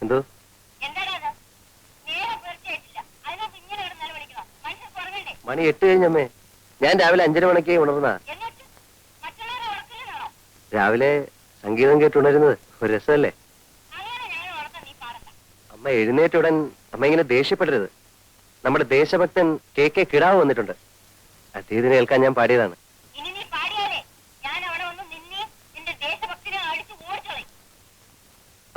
എന്തോ മണി 8 കഴിഞ്ഞമ്മേ. ഞാൻ രാവിലെ 5:30 മണിക്ക് ഉണർന്നാ. രാവിലെ സംഗീതം കേട്ടുണരുന്നത് ഒരു രസമല്ലേ? അമ്മ എഴുന്നേറ്റുടൻ അമ്മ ഇങ്ങനെ ദേഷ്യപ്പെടരുത്. നമ്മുടെ ദേശഭക്തൻ KK കിടാവ് വന്നിട്ടുണ്ട്. അദ്ദേഹത്തിന് കേൾക്കാൻ ഞാൻ പാടിയതാണ്.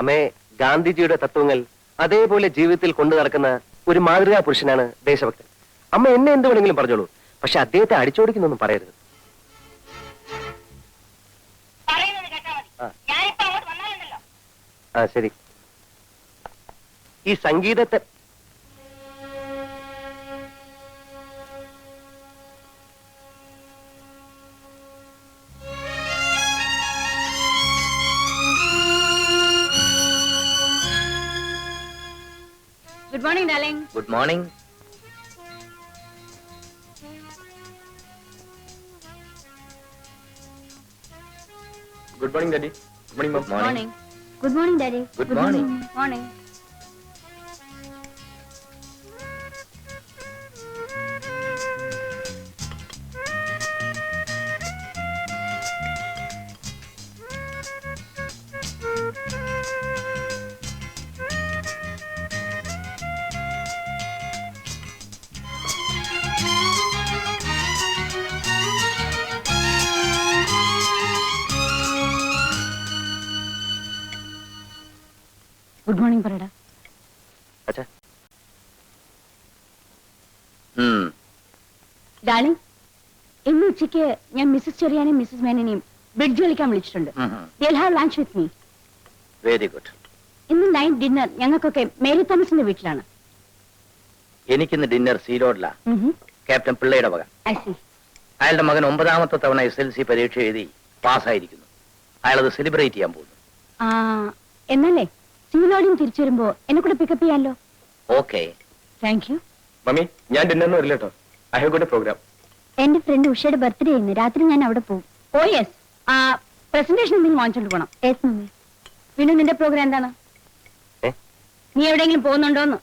അമ്മേ, ഗാന്ധിജിയുടെ തത്വങ്ങൾ അതേപോലെ ജീവിതത്തിൽ കൊണ്ടു നടക്കുന്ന ഒരു മാതൃകാ പുരുഷനാണ് ദേശഭക്തൻ. അമ്മ എന്നെ എന്ത് വേണമെങ്കിലും പറഞ്ഞോളൂ, പക്ഷെ അദ്ദേഹത്തെ അടിച്ചോടിക്കുന്നൊന്നും പറയരുത്. ആ ശരി. ഈ സംഗീതത്തെ Good morning, darling. Good morning. Good morning, Daddy. Good morning, Mom. Morning. Good morning, Daddy. Good morning. Morning. Good morning, Parada. അച്ഛാ. Darling, ഇന്ന് ഉച്ചയ്ക്ക് ഞാൻ മിസ്സസ് ചെറിയാനെയും മിസ്സസ് മേനനെയും ബ്രിഡ്ജ് കളിക്കാൻ വിളിച്ചിട്ടുണ്ട്. They'll have lunch with me. Very good. ഇന്ന് night dinner ഞങ്ങൾക്കൊക്കെ Mary തോമസിന്റെ വീട്ടിലാണ്. എനിക്കിന്ന് ഡിന്നർ സീലോഡില. ക്യാപ്റ്റൻ പിള്ളയുടെ വക. I see. അയാളുടെ മകൻ 9ാമത്തെ തവണ SLC പരീക്ഷ എഴുതി പാസ്സായിരിക്കുന്നു. അയാളത് സെലിബ്രേറ്റ് ചെയ്യാൻ പോകുന്നു. എന്നല്ലേ സീലോഡിയും തിരിച്ചു വരുമ്പോ എന്നെ കൂടെ പിക്കപ്പ് ചെയ്യാമല്ലോ. Okay, thank you. മമ്മി, ഞാൻ ഡിന്നറിന് വരില്ല കേട്ടോ. I have got a programme. എന്റെ ഫ്രണ്ട് ഉഷയുടെ ബർത്ത്ഡേ ആയിരുന്നു. രാത്രി ഞാൻ അവിടെ പോകും. ഓ യെസ്. പ്രസന്റേഷൻ എന്തെങ്കിലും വാങ്ങിച്ചോണ്ട് പോണം. Yes mummy. പിന്നെ നിന്റെ പ്രോഗ്രാം എന്താണ്? നീ എവിടെയെങ്കിലും പോകുന്നുണ്ടോന്ന്?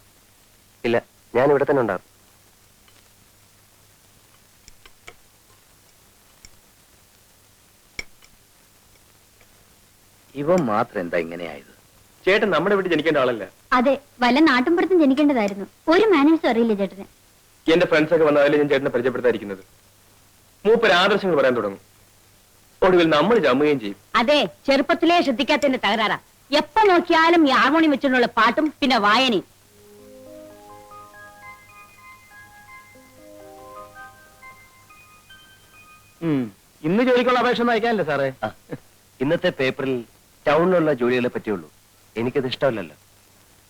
ഇല്ല, ഞാൻ ഇവിടെ തന്നെ ഉണ്ടാകും. ഇവൻ മാത്രം എന്താ ഇങ്ങനെയായത്? ചേട്ടൻ നമ്മുടെ വീട്ടിൽ ജനിക്കേണ്ട ആളല്ല. അതെ, വല്ല നാട്ടിൻപുറത്തും ജനിക്കേണ്ടതായിരുന്നു. ഒരു മാനേഴ്സും അറിയില്ല ചേട്ടന്. എന്റെ ഫ്രണ്ട്സ് ഒക്കെ വന്നാലേ ഞാൻ ചേട്ടനെ പരിചയപ്പെടുത്താതിരിക്കുന്നത്. മൂപ്പര് ആദർശങ്ങൾ പറയാൻ തുടങ്ങും. ഒടുവിൽ നമ്മൾ ജമ്മുകയും ചെയ്യും. അതെ, ചെറുപ്പത്തിലേ ശ്രദ്ധിക്കാത്തതിന്റെ തകരാറാ. എപ്പോ നോക്കിയാലും ഈ ഹാർമോണിയം വെച്ചുള്ള പാട്ടും പിന്നെ വായനയും. ഇന്ന് ജോലിക്കുള്ള അപേക്ഷ ഒന്നും അയക്കാനല്ലേ സാറേ? ഇന്നത്തെ പേപ്പറിൽ ടൗണിലുള്ള ജോലികളെ പറ്റിയുള്ളൂ. എനിക്കത് ഇഷ്ടമല്ലല്ലോ.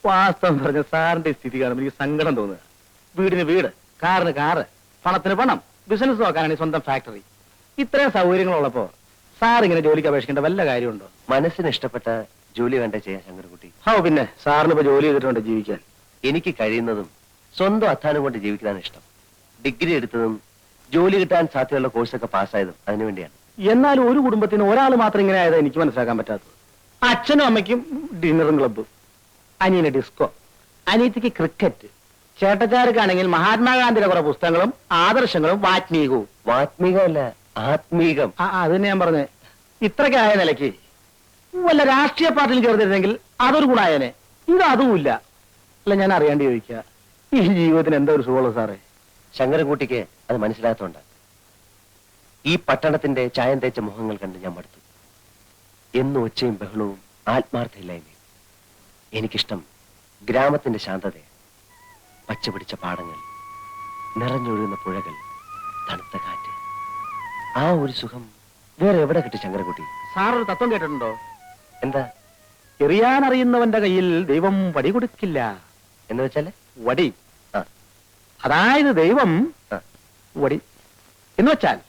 വാസ്തവം പറഞ്ഞ സാറിന്റെ സ്ഥിതി കാണുമ്പോൾ എനിക്ക് സങ്കടം തോന്നുക. വീടിന് വീട്, കാറിന് കാറ്, പണത്തിന് പണം, ബിസിനസ് നോക്കാനാണ് സ്വന്തം ഫാക്ടറി. ഇത്രയും സൗകര്യങ്ങളുള്ളപ്പോ സാർ ഇങ്ങനെ ജോലിക്ക് അപേക്ഷിക്കേണ്ട വല്ല കാര്യമുണ്ടോ? മനസ്സിന് ഇഷ്ടപ്പെട്ട ജോലി വേണ്ട ചെയ്യാൻ ശങ്കരൻകുട്ടി. പിന്നെ സാറിന് ഇപ്പൊ ജോലി ചെയ്തിട്ടുണ്ട് ജീവിക്കാൻ. എനിക്ക് കഴിയുന്നതും സ്വന്തം അധ്വാനം കൊണ്ട് ജീവിക്കാനാണ് ഇഷ്ടം. ഡിഗ്രി എടുത്തതും ജോലി കിട്ടാൻ സാധ്യതയുള്ള കോഴ്സൊക്കെ പാസ്സായതും അതിനുവേണ്ടിയാണ്. എന്നാലും ഒരു കുടുംബത്തിന് ഒരാൾ മാത്രം ഇങ്ങനെ ആയത് എനിക്ക് മനസ്സിലാക്കാൻ പറ്റാത്തത്. അച്ഛനും അമ്മയ്ക്കും ഡിന്നറും ക്ലബ്ബും, അനിയന് ഡിസ്കോ, അനിയത്തിക്ക് ക്രിക്കറ്റ്, ചേട്ടച്ചാർക്കാണെങ്കിൽ മഹാത്മാഗാന്ധിയുടെ കുറെ പുസ്തകങ്ങളും ആദർശങ്ങളും വാത്മീകവും. വാത്മീകമല്ല, ആത്മീകം. അത് തന്നെ ഞാൻ പറഞ്ഞേ. ഇത്രയ്ക്കായ നിലയ്ക്ക് വല്ല രാഷ്ട്രീയ പാർട്ടിയിൽ ചേർന്നിരുന്നെങ്കിൽ അതൊരു ഗുണായനെ. ഇത് അതുമില്ല. അല്ല, ഞാൻ അറിയാണ്ട് ചോദിക്കുക, ഈ ജീവിതത്തിന് എന്താ ഒരു സുഖമുള്ളൂ സാറേ? ശങ്കരൻകുട്ടിക്ക് അത് മനസ്സിലാത്തോണ്ട്. ഈ പട്ടണത്തിന്റെ ചായം തേച്ച മുഖങ്ങൾ കണ്ട് ഞാൻ മടുത്തു. എന്നും ഒച്ചയും ബഹളവും ആത്മാർത്ഥയില്ലായ്മയും. എനിക്കിഷ്ടം ഗ്രാമത്തിന്റെ ശാന്തതയെ. പച്ചപിടിച്ച പാടങ്ങൾ, നിറഞ്ഞൊഴുകുന്ന പുഴകൾ, തണുത്ത കാറ്റ്. ആ ഒരു സുഖം വേറെ എവിടെ കിട്ടി ശങ്കരൻകുട്ടി? സാറൊരു തത്വം കേട്ടിട്ടുണ്ടോ? എന്താ? എറിയാനറിയുന്നവന്റെ കയ്യിൽ ദൈവം വടി കൊടുക്കില്ല എന്ന് വെച്ചാല്? വടി. അതായത് ദൈവം വടി എന്ന് വെച്ചാൽ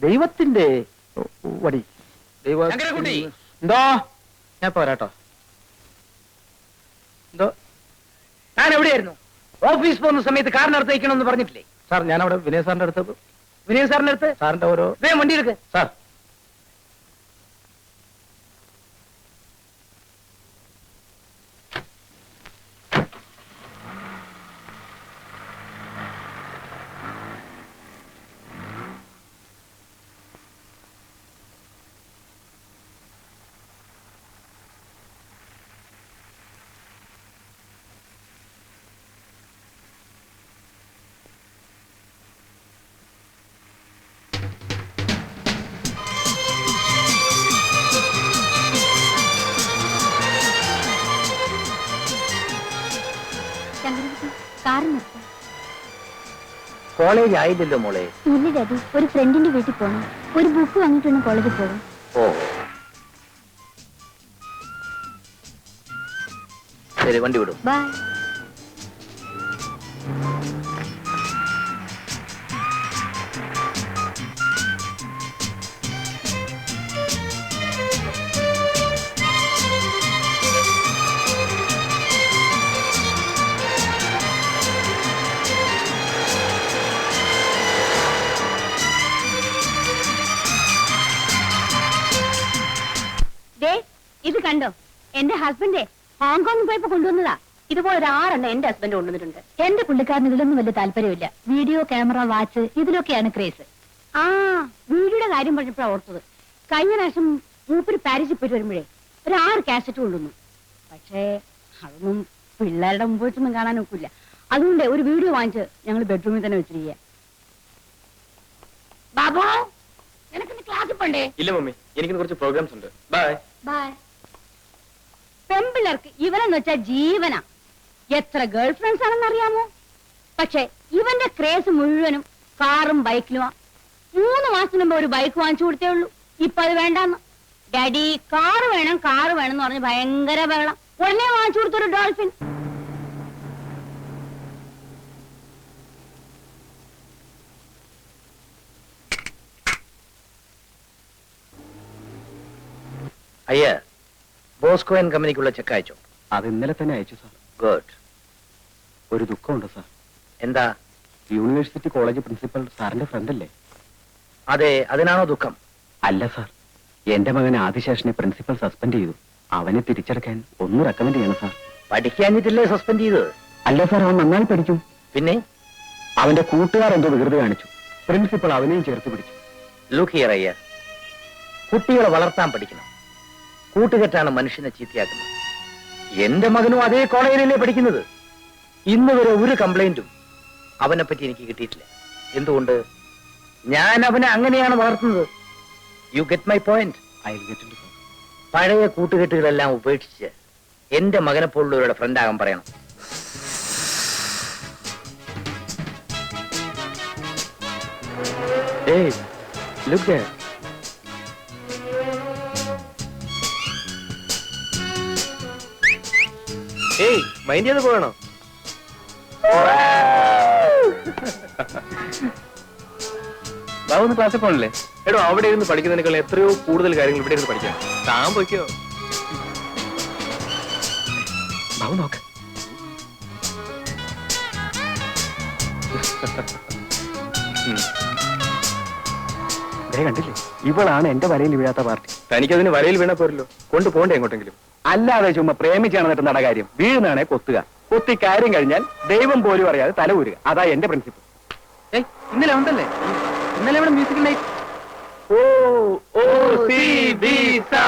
ദൈവത്തിന്റെ വടി. എന്തോ ഞാൻ പോരാട്ടോ. എന്തോ ഞാൻ എവിടെയായിരുന്നു? ഓഫീസ് പോകുന്ന സമയത്ത് കാറിനടുത്ത് വയ്ക്കണമെന്ന് പറഞ്ഞിട്ടില്ലേ? സാർ, ഞാൻ അവിടെ വിനയ സാറിന്റെ അടുത്ത്. വിനയ സാറിന്റെ അടുത്ത്? സാറിന്റെ ഓരോ വേഗം വണ്ടി എടുക്ക് സാർ. കോളേജ് ആയില്ലല്ലോ മോളെ. ഇല്ല ഡാഡി, ഒരു ഫ്രണ്ടിന്റെ വീട്ടിൽ പോകണം. ഒരു ബുക്ക് വാങ്ങിയിട്ടാണ് കോളേജിൽ പോകും. ഓ ശരി, വണ്ടി വിടും. ബൈ. ഇത് കണ്ടോ, എന്റെ ഹസ്ബൻഡ് ഹോങ്കോങ്ങിൽ പോയപ്പോ കൊണ്ടുവന്നതാ. ഇതുപോലെ ഒരു 6 എന്റെ ഹസ്ബൻഡ് കൊണ്ടുവന്നിട്ടുണ്ട്. എന്റെ പുള്ളിക്കാരന് ഇതിലൊന്നും വലിയ താല്പര്യമില്ല. വീഡിയോ, ക്യാമറ, വാച്ച് ഇതിലൊക്കെയാണ് ക്രേസ്. ആ വീഡിയോയുടെ കാര്യം പറഞ്ഞപ്പോഴാണ് ഓർത്തത്. കഴിഞ്ഞ പ്രാവശ്യം മൂപ്പര് പാരീസിൽ പോയിട്ട് വരുമ്പോഴേ ഒരു 6 കാസറ്റ് കൊണ്ടുവന്നു. പക്ഷേ അതൊന്നും പിള്ളേരുടെ മുമ്പോട്ടൊന്നും കാണാൻ ഒക്കില്ല. അതുകൊണ്ട് ഒരു വീഡിയോ വാങ്ങിച്ച് ഞങ്ങൾ ബെഡ്റൂമിൽ തന്നെ വെച്ചിരിക്കുക. ബാബു, നിനക്ക് ക്ലാസ്സിൽ പോണ്ടേ? ഇല്ല മമ്മി, എനിക്ക് കുറച്ച് പ്രോഗ്രാംസ് ഉണ്ട്. ബൈ. ബൈ. പെമ്പിള്ളേർക്ക് ഇവനെന്ന് വെച്ചാൽ ജീവനാ. എത്ര ഗേൾ ഫ്രണ്ട്സ് ആണെന്ന് അറിയാമോ? പക്ഷെ ഇവന്റെ ക്രേസ് മുഴുവനും കാറും ബൈക്കിലുമാ. 3 മാസത്തിന് മുമ്പ് ഒരു ബൈക്ക് വാങ്ങിച്ചു കൊടുത്തേ ഉള്ളൂ. ഇപ്പൊ അത് വേണ്ടാന്ന്. ഡാഡി കാറ് വേണം എന്ന് പറഞ്ഞ് ഭയങ്കര ബഹളം. ഉടനെ വാങ്ങിച്ചു കൊടുത്തൊരു ഡോൾഫിൻ. അയ്യ, ബോസ്കോ ആൻഡ് കമ്പനിക്കുള്ള ചെക്ക് അയച്ചോ? അത് ഇന്നലെ തന്നെ അയച്ചു സാർ. ഗുഡ്. ഒരു ദുഃഖമുണ്ട് സാർ. എന്താ? യൂണിവേഴ്സിറ്റി കോളേജ് പ്രിൻസിപ്പൽ സാറിന്റെ ഫ്രണ്ട് അല്ലേ? അതെ, അതിനാണോ ദുഃഖം? അല്ല സാർ, എന്റെ മകൻ ആദിശേഷനെ പ്രിൻസിപ്പൽ സസ്പെൻഡ് ചെയ്തു. അവനെ തിരിച്ചടക്കാൻ ഒന്ന് റെക്കമെൻഡ് ചെയ്യണം സാർ. പഠിക്കാഞ്ഞിട്ടില്ലേ സസ്പെൻഡ് ചെയ്തത്? അല്ല സാർ, അവൻ നന്നായി പഠിക്കും. പിന്നെ അവന്റെ കൂട്ടുകാർ എന്തോ വികൃതി കാണിച്ചു. പ്രിൻസിപ്പൽ അവനെയും ചേർത്ത് പിടിച്ചു. ലുക്ക് ഹിയർ അയ്യ, കുട്ടികളെ വളർത്താൻ പഠിക്കണം. കൂട്ടുകെട്ടാണ് മനുഷ്യനെ ചീത്തയാക്കുന്നത്. എന്റെ മകനും അതേ കോളേജിലല്ലേ പഠിക്കുന്നത്. ഇന്ന് വരെ ഒരു കംപ്ലൈന്റും അവനെ പറ്റി എനിക്ക് കിട്ടിയിട്ടില്ല. എന്തുകൊണ്ട്? ഞാൻ അവനെ അങ്ങനെയാണ് വളർത്തുന്നത്. You get my point? പഴയ കൂട്ടുകെട്ടുകളെല്ലാം ഉപേക്ഷിച്ച് എന്റെ മകനെ പോലുള്ളവരുടെ ഫ്രണ്ട് ആകാൻ പറയണം. Hey, look there. ഏയ്, മൈൻഡ് ചെയ്ത് പോകണോ? ബാബു ക്ലാസ്സിൽ പോകണല്ലേ? എടോ, അവിടെ ഇരുന്ന് പഠിക്കുന്നതിനേക്കാൾ എത്രയോ കൂടുതൽ കാര്യങ്ങൾ ഇവിടെ ഇരുന്ന് പഠിക്കാം. താൻ പോയിക്കോ. ബാബു നോക്ക്. കണ്ടില്ലേ, ഇവളാണ് എന്റെ വരയിൽ വീഴാത്ത പാർട്ടി. തനിക്കതിന് വരയിൽ വീണ പോരല്ലോ, കൊണ്ടുപോകണ്ടേ എങ്ങോട്ടെങ്കിലും? അല്ലാതെ ചുമ്മാ പ്രേമിച്ചാണ് എന്നിട്ട് നട കാര്യം. വീഴുന്നാണെ കൊത്തുക. കൊത്തി കാര്യം കഴിഞ്ഞാൽ ദൈവം പോലും അറിയാതെ തല ഊരുക. അതാ എന്റെ പ്രിൻസിപ്പിൾ. ഇന്നലെ ഉണ്ടല്ലേ, ഇന്നലെ ഇവിടെ മ്യൂസിക് നൈറ്റ്. ഓ ഓ സി ബി സ